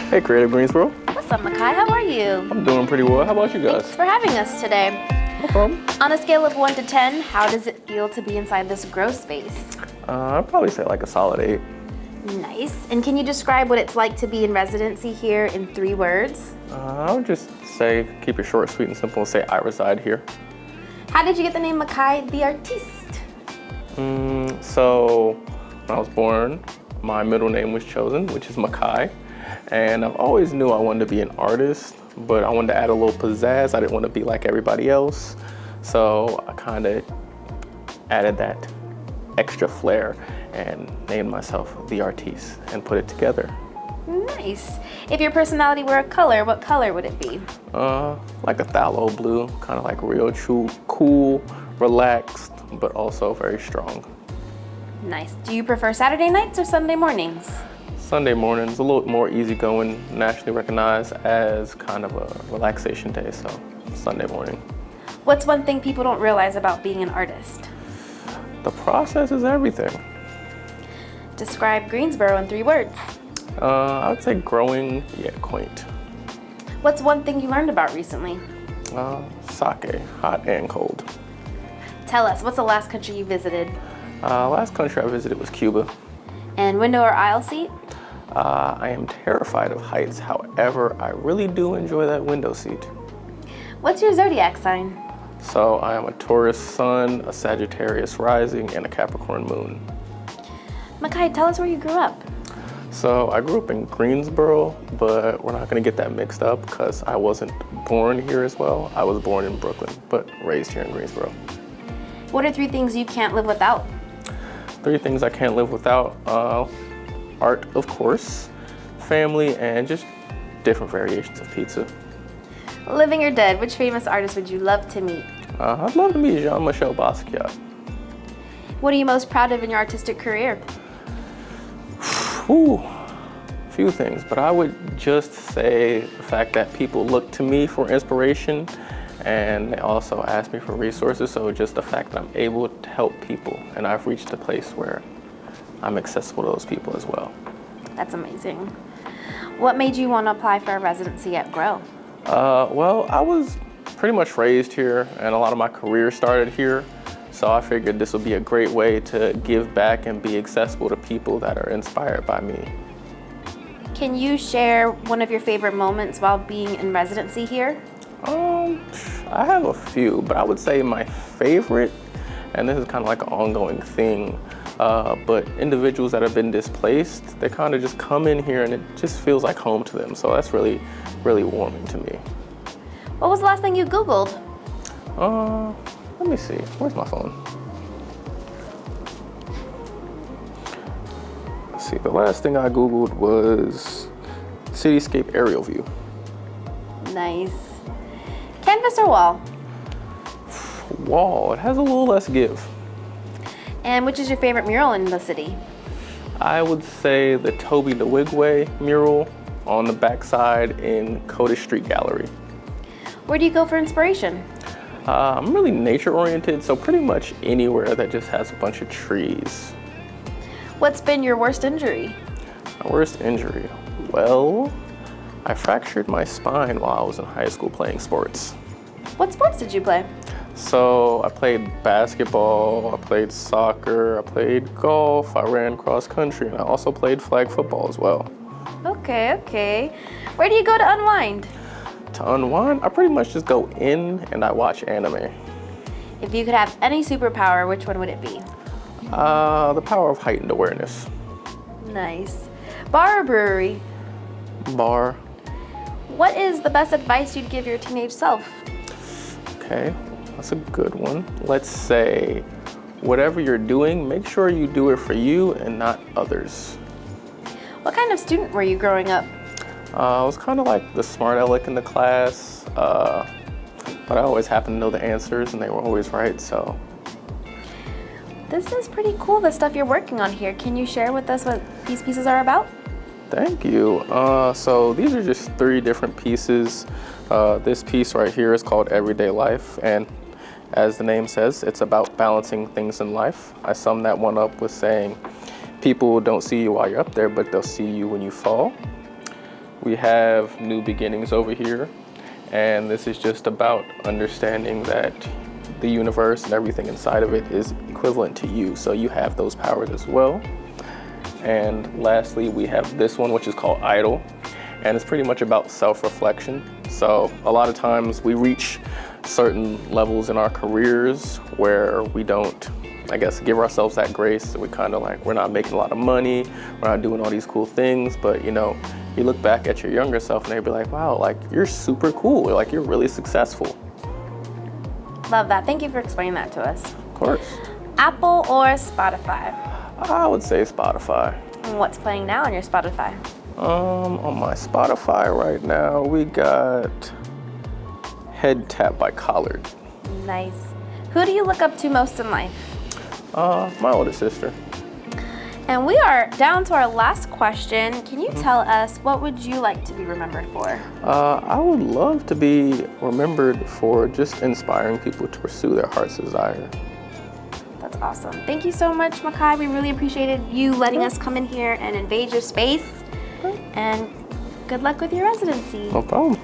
Hey, Creative Greensboro. What's up, Micah? How are you? I'm doing pretty well. How about you guys? Thanks for having us today. No problem. On a scale of 1 to 10, how does it feel to be inside this grow space? I'd probably say like a solid 8. Nice. And can you describe what it's like to be in residency here in 3 words? I would just say, keep it short, sweet, and simple, and say I reside here. How did you get the name Micah the Artyst? So, when I was born, my middle name was chosen, which is Micah. And I've always knew I wanted to be an artist, but I wanted to add a little pizzazz. I didn't want to be like everybody else. So I kind of added that extra flair and named myself the Artyst and put it together. Nice. If your personality were a color, what color would it be? Like a phthalo blue, kind of like real true, cool, relaxed, but also very strong. Nice. Do you prefer Saturday nights or Sunday mornings? Sunday mornings, a little more easygoing, nationally recognized as kind of a relaxation day, so Sunday morning. What's one thing people don't realize about being an artist? The process is everything. Describe Greensboro in 3 words. I would say growing yet quaint. What's one thing you learned about recently? Sake, hot and cold. Tell us, what's the last country you visited? Last country I visited was Cuba. And window or aisle seat? I am terrified of heights. However, I really do enjoy that window seat. What's your zodiac sign? So I am a Taurus sun, a Sagittarius rising, and a Capricorn moon. Micah, tell us where you grew up. So I grew up in Greensboro, but we're not gonna get that mixed up because I wasn't born here as well. I was born in Brooklyn, but raised here in Greensboro. What are 3 things you can't live without? 3 things I can't live without. Art, of course, family, and just different variations of pizza. Living or dead, which famous artist would you love to meet? I'd love to meet Jean-Michel Basquiat. What are you most proud of in your artistic career? Ooh, a few things, but I would just say the fact that people look to me for inspiration and they also ask me for resources, so just the fact that I'm able to help people and I've reached a place where I'm accessible to those people as well. That's amazing. What made you want to apply for a residency at Grow? Well, I was pretty much raised here and a lot of my career started here. So I figured this would be a great way to give back and be accessible to people that are inspired by me. Can you share one of your favorite moments while being in residency here? I have a few, but I would say my favorite, and this is kind of like an ongoing thing, but individuals that have been displaced, they kind of just come in here and it just feels like home to them. So that's really, really warming to me. What was the last thing you Googled? Let me see, where's my phone? Let's see, the last thing I Googled was cityscape aerial view. Nice. Canvas or wall? Wall, it has a little less give. And which is your favorite mural in the city? I would say the Toby DeWigway mural on the backside in Codish Street Gallery. Where do you go for inspiration? I'm really nature oriented, so pretty much anywhere that just has a bunch of trees. What's been your worst injury? My worst injury? Well, I fractured my spine while I was in high school playing sports. What sports did you play? So I played basketball, I played soccer, I played golf, I ran cross country, and I also played flag football as well. Okay. Where do you go to unwind? To unwind, I pretty much just go in and I watch anime. If you could have any superpower, which one would it be? The power of heightened awareness. Nice. Bar or brewery? Bar. What is the best advice you'd give your teenage self? Okay, that's a good one. Let's say, whatever you're doing, make sure you do it for you and not others. What kind of student were you growing up? I was kind of like the smart aleck in the class, but I always happened to know the answers and they were always right, so. This is pretty cool, the stuff you're working on here. Can you share with us what these pieces are about? Thank you. So these are just 3 different pieces. This piece right here is called Everyday Life, and as the name says, it's about balancing things in life. I sum that one up with saying, people don't see you while you're up there, but they'll see you when you fall. We have New Beginnings over here, and this is just about understanding that the universe and everything inside of it is equivalent to you, so you have those powers as well. And lastly, we have this one, which is called Idle, and it's pretty much about self-reflection. So a lot of times we reach certain levels in our careers where we don't, I guess, give ourselves that grace. We kind of like, we're not making a lot of money, we're not doing all these cool things, but you know, you look back at your younger self and they'd be like, wow, like you're super cool, like you're really successful. Love that. Thank you for explaining that to us. Of course. Apple or Spotify? I would say Spotify. And what's playing now on your Spotify? On my Spotify right now, we got Head Tap by Collard. Nice. Who do you look up to most in life? My older sister. And we are down to our last question. Can you tell us, what would you like to be remembered for? I would love to be remembered for just inspiring people to pursue their heart's desire. That's awesome. Thank you so much, Micah. We really appreciated you letting us come in here and invade your space. And good luck with your residency. No problem.